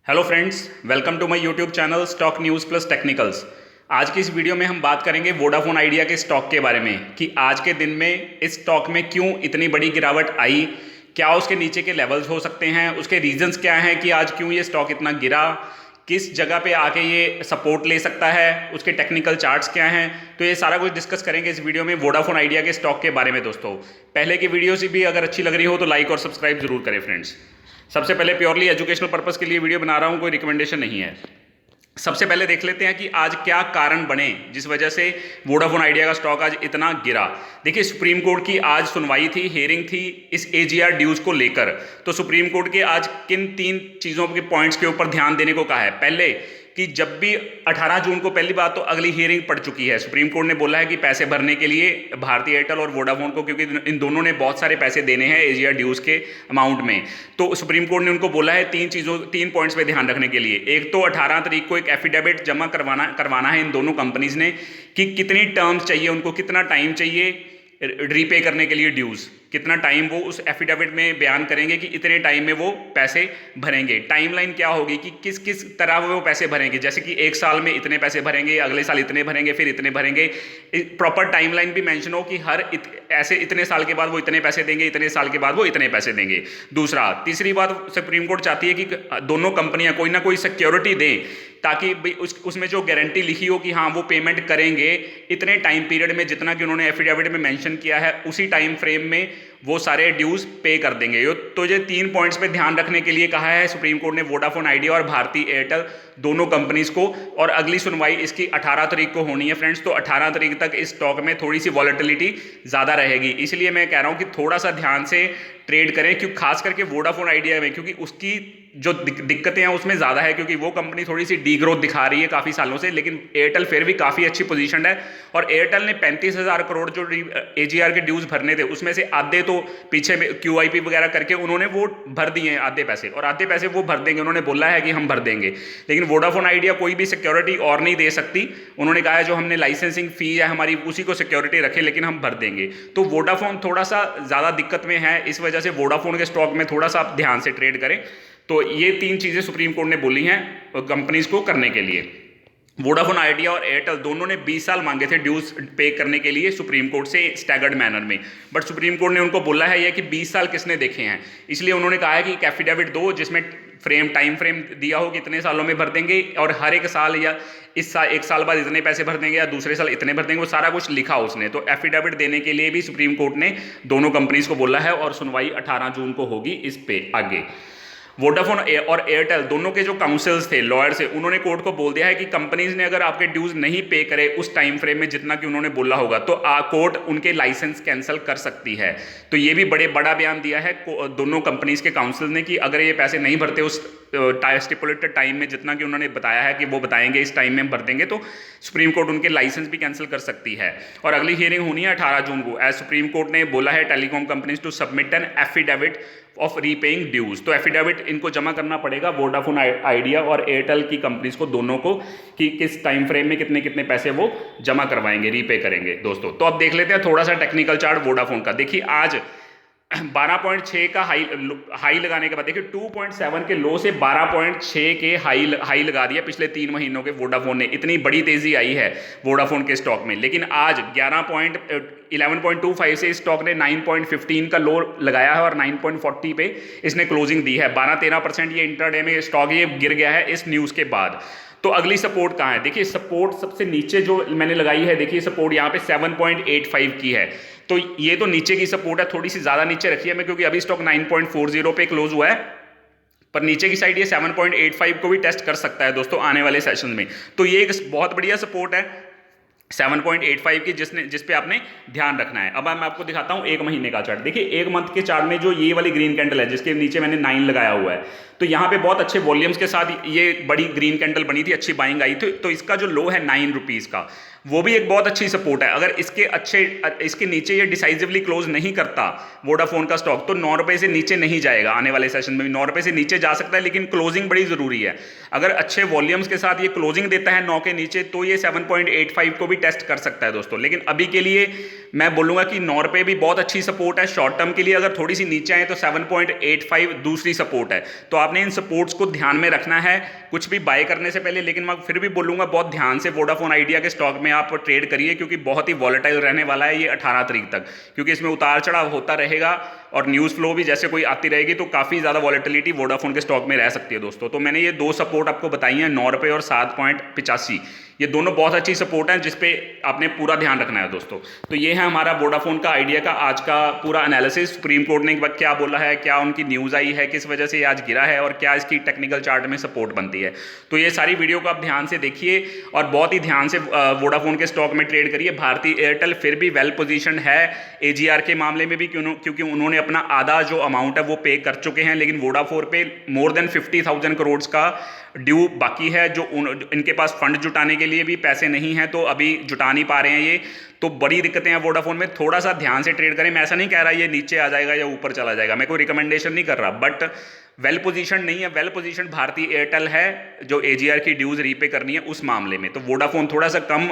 Hello friends, welcome to my YouTube channel stock news plus technicals. आज की इस video में हम बात करेंगे वोडाफोन आइडिया के स्टॉक के बारे में कि आज के दिन में इस स्टॉक में क्यों इतनी बड़ी गिरावट आई, क्या उसके नीचे के लेवल्स हो सकते हैं, उसके रीजंस क्या हैं कि आज क्यों ये स्टॉक इतना गिरा, किस जगह पे आके ये सपोर्ट ले सकता है, उसके टेक्निकल चार्ट्स क्या हैं। तो ये सारा कुछ डिस्कस करेंगे इस वीडियो में वोडाफोन आइडिया के स्टॉक के बारे में। दोस्तों, पहले की वीडियो से भी अगर अच्छी लग रही हो तो लाइक और सब्सक्राइब जरूर करें फ्रेंड्स। सबसे पहले प्योरली एजुकेशनल पर्पस के लिए वीडियो बना रहा हूं, कोई रिकमेंडेशन नहीं है। सबसे पहले देख लेते हैं कि आज क्या कारण बने जिस वजह से वोडाफोन आइडिया का स्टॉक आज इतना गिरा। देखिए, सुप्रीम कोर्ट की आज सुनवाई थी, हियरिंग थी इस एजीआर ड्यूज को लेकर। तो सुप्रीम कोर्ट के आज किन तीन चीज़ों के पॉइंट्स के ऊपर ध्यान देने को कहा है। पहले कि जब भी 18 जून को, पहली बात तो अगली हियरिंग पड़ चुकी है, सुप्रीम कोर्ट ने बोला है कि पैसे भरने के लिए भारती एयरटेल और वोडाफोन को, क्योंकि इन दोनों ने बहुत सारे पैसे देने हैं एजीआर ड्यूज के अमाउंट में, तो सुप्रीम कोर्ट ने उनको बोला है तीन पॉइंट्स पे ध्यान रखने के लिए। एक तो 18 तारीख को एक एफिडेविट जमा करवाना है इन दोनों कंपनीज ने कि कितनी टर्म्स चाहिए उनको, कितना टाइम चाहिए रीपे करने के लिए ड्यूज, कितना टाइम वो उस एफिडेविट में बयान करेंगे कि इतने टाइम में वो पैसे भरेंगे। टाइमलाइन क्या होगी कि किस किस तरह वो पैसे भरेंगे, जैसे कि एक साल में इतने पैसे भरेंगे, अगले साल इतने भरेंगे, फिर इतने भरेंगे। प्रॉपर टाइमलाइन भी मेंशन हो कि ऐसे इतने साल के बाद वो इतने पैसे देंगे, इतने साल के बाद वो इतने पैसे देंगे। तीसरी बात, सुप्रीम कोर्ट चाहती है कि दोनों कंपनियां कोई ना कोई सिक्योरिटी दें ताकि उसमें जो गारंटी लिखी हो कि हाँ वो पेमेंट करेंगे इतने टाइम पीरियड में, जितना कि उन्होंने एफिडेविट में मेंशन किया है उसी टाइम फ्रेम में वो सारे ड्यूज पे कर देंगे। तो ये 3 पॉइंट्स पे ध्यान रखने के लिए कहा है सुप्रीम कोर्ट ने वोडाफोन आइडिया और भारती एयरटेल दोनों कंपनीज को। और अगली सुनवाई इसकी 18 तारीख को होनी है फ्रेंड्स, तो 18 तारीख तक इस स्टॉक में थोड़ी सी वॉलेटिलिटी ज़्यादा रहेगी। इसलिए मैं कह रहा हूँ कि थोड़ा सा ध्यान से ट्रेड करें, क्योंकि खास करके वोडाफोन आइडिया में, क्योंकि उसकी जो दिक्कतें हैं उसमें ज़्यादा है, क्योंकि वो कंपनी थोड़ी सी डी ग्रोथ दिखा रही है काफ़ी सालों से, लेकिन एयरटेल फिर भी काफ़ी अच्छी पोजीशन है। और एयरटेल ने 35,000 करोड़ जो एजीआर के ड्यूज भरने थे उसमें से आधे तो पीछे में क्यूआईपी वगैरह करके उन्होंने वो भर दिए हैं आधे पैसे, और आधे पैसे वो भर देंगे, उन्होंने बोला है कि हम भर देंगे। लेकिन वोडाफोन आइडिया कोई भी सिक्योरिटी और नहीं दे सकती, उन्होंने कहा है जो हमने लाइसेंसिंग फी है हमारी उसी को सिक्योरिटी रखे, लेकिन हम भर देंगे। तो वोडाफोन थोड़ा सा ज़्यादा दिक्कत में है, इस वजह से वोडाफोन के स्टॉक में थोड़ा सा आप ध्यान से ट्रेड करें। तो ये 3 चीज़ें सुप्रीम कोर्ट ने बोली हैं कंपनीज को करने के लिए। वोडाफोन आइडिया और एयरटेल दोनों ने 20 साल मांगे थे ड्यूज पे करने के लिए सुप्रीम कोर्ट से स्टैगर्ड मैनर में, बट सुप्रीम कोर्ट ने उनको बोला है कि 20 साल किसने देखे हैं, इसलिए उन्होंने कहा है कि एक एफिडेविट दो जिसमें टाइम फ्रेम दिया हो कि इतने सालों में भर देंगे, और हर एक साल या एक साल बाद इतने पैसे भर देंगे या दूसरे साल इतने भर देंगे, वो सारा कुछ लिखा उसने। तो एफिडेविट देने के लिए भी सुप्रीम कोर्ट ने दोनों कंपनीज को बोला है, और सुनवाई 18 जून को होगी इस पे आगे। वोडाफोन और एयरटेल दोनों के जो काउंसिल्स थे, लॉयर्स थे, उन्होंने कोर्ट को बोल दिया है कि कंपनीज ने अगर आपके ड्यूज नहीं पे करे उस टाइम फ्रेम में जितना कि उन्होंने बोला होगा, तो कोर्ट उनके लाइसेंस कैंसिल कर सकती है। तो ये भी बड़ा बयान दिया है दोनों कंपनीज के काउंसिल ने कि अगर ये पैसे नहीं भरते उस स्टिपुलेटेड टाइम में, जितना कि उन्होंने बताया है कि वो बताएंगे इस टाइम में भर देंगे, तो सुप्रीम कोर्ट उनके लाइसेंस भी कैंसिल कर सकती है। और अगली हियरिंग होनी है 18 जून को। एज सुप्रीम कोर्ट ने बोला है telecom companies to submit an affidavit of repaying dues. तो एफिडेविट इनको जमा करना पड़ेगा वोडाफोन आइडिया और एयरटेल की कंपनीज को, दोनों को, कि किस टाइम फ्रेम में कितने कितने पैसे वो जमा करवाएंगे, रीपे करेंगे दोस्तों। तो अब देख लेते हैं थोड़ा सा टेक्निकल चार्ट वोडाफोन का। देखिए, आज 12.6 का हाई लगाने के बाद, देखिए 2.7 के लो से 12.6 के हाई लगा दिया पिछले 3 महीनों के वोडाफोन ने। इतनी बड़ी तेजी आई है वोडाफोन के स्टॉक में। लेकिन आज 11.25 से स्टॉक ने 9.15 का लो लगाया है और 9.40 पे इसने क्लोजिंग दी है। 12-13% ये इंटरडे में स्टॉक ये गिर गया है इस न्यूज़ के बाद। तो अगली सपोर्ट कहाँ है? देखिए, सपोर्ट सबसे नीचे जो मैंने लगाई है, देखिए सपोर्ट यहाँ पे 7.85 की है। तो ये तो नीचे की सपोर्ट है, थोड़ी सी ज़्यादा नीचे रखी है मैं, क्योंकि अभी स्टॉक 9.40 पे क्लोज हुआ है, पर नीचे की साइड ये 7.85 को भी टेस्ट कर सकता है दोस्तों आने वाले सेशन में। तो ये एक बहुत बढ़िया सपोर्ट है 7.85 की, जिस पे आपने ध्यान रखना है। अब मैं आपको दिखाता हूं 1 महीने का चार्ट। देखिए, 1 मंथ के चार्ट में जो ये वाली ग्रीन कैंडल है जिसके नीचे मैंने 9 लगाया हुआ है, तो यहाँ पे बहुत अच्छे वॉल्यूम्स के साथ ये बड़ी ग्रीन कैंडल बनी थी, अच्छी बाइंग आई थी। तो इसका जो लो है 9 रुपीज़ का, वो भी एक बहुत अच्छी सपोर्ट है। अगर इसके नीचे ये डिसाइसिवली क्लोज नहीं करता वोडाफोन का स्टॉक, तो 9 रुपये से नीचे नहीं जाएगा। आने वाले सेशन में भी 9 रुपये से नीचे जा सकता है, लेकिन क्लोजिंग बड़ी ज़रूरी है। अगर अच्छे वॉल्यूम्स के साथ ये क्लोजिंग देता है 9 के नीचे, तो ये 7.85 को भी टेस्ट कर सकता है दोस्तों। लेकिन अभी के लिए मैं बोलूँगा कि 9 रुपये भी बहुत अच्छी सपोर्ट है शॉर्ट टर्म के लिए। अगर थोड़ी सी नीचे आए तो 7.85 दूसरी सपोर्ट है। तो आपने इन सपोर्ट्स को ध्यान में रखना है कुछ भी बाय करने से पहले। लेकिन मैं फिर भी बोलूँगा बहुत ध्यान से वोडाफोन आइडिया के स्टॉक में आप ट्रेड करिए, क्योंकि बहुत ही वॉलेटाइल रहने वाला है ये 18 तारीख तक, क्योंकि इसमें उतार चढ़ाव होता रहेगा और न्यूज़ फ्लो भी जैसे कोई आती रहेगी, तो काफ़ी ज़्यादा वॉलेटिलिटी वोडाफोन के स्टॉक में रह सकती है दोस्तों। तो मैंने ये दो सपोर्ट आपको बताई हैं, 9 रुपये और 7.85। ये दोनों बहुत अच्छी सपोर्ट हैं जिस पे आपने पूरा ध्यान रखना है दोस्तों। तो ये है हमारा वोडाफोन का आइडिया का आज का पूरा एनालिसिस। सुप्रीम कोर्ट ने क्या बोला है, क्या उनकी न्यूज़ आई है, किस वजह से ये आज गिरा है और क्या इसकी टेक्निकल चार्ट में सपोर्ट बनती है। तो ये सारी वीडियो को आप ध्यान से देखिए और बहुत ही ध्यान से वोडाफोन के स्टॉक में ट्रेड करिए। भारतीय एयरटेल फिर भी वेल पोजीशन है एजीआर के मामले में भी, क्योंकि उन्होंने अपना आधा जो अमाउंट है वो पे कर चुके हैं। लेकिन वोडाफोन पे मोर देन 50,000 करोड़ का ड्यू बाकी है, जो इनके पास फंड जुटाने के लिए भी पैसे नहीं हैं, तो अभी जुटा नहीं पा रहे हैं ये। तो बड़ी दिक्कतें हैं वोडाफोन में, थोड़ा सा ध्यान से ट्रेड करें। मैं ऐसा नहीं कह रहा ये नीचे आ जाएगा या ऊपर चला जाएगा, मैं कोई रिकमेंडेशन नहीं कर रहा, बट वेल पोजीशन नहीं है। वेल पोजीशन भारतीय एयरटेल है जो एजीआर की ड्यूज रीपे करनी है उस मामले में। तो वोडाफोन थोड़ा सा कम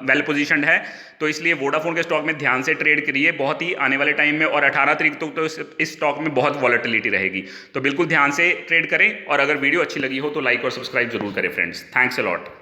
वेल पोजीशन है, तो इसलिए वोडाफोन के स्टॉक में ध्यान से ट्रेड करिए बहुत ही आने वाले टाइम में। और 18 तारीख तक तो इस स्टॉक में बहुत वॉलेटिलिटी रहेगी, तो बिल्कुल ध्यान से ट्रेड करें। और अगर वीडियो अच्छी लगी हो तो लाइक और सब्सक्राइब जरूर करें फ्रेंड्स। Thanks a lot.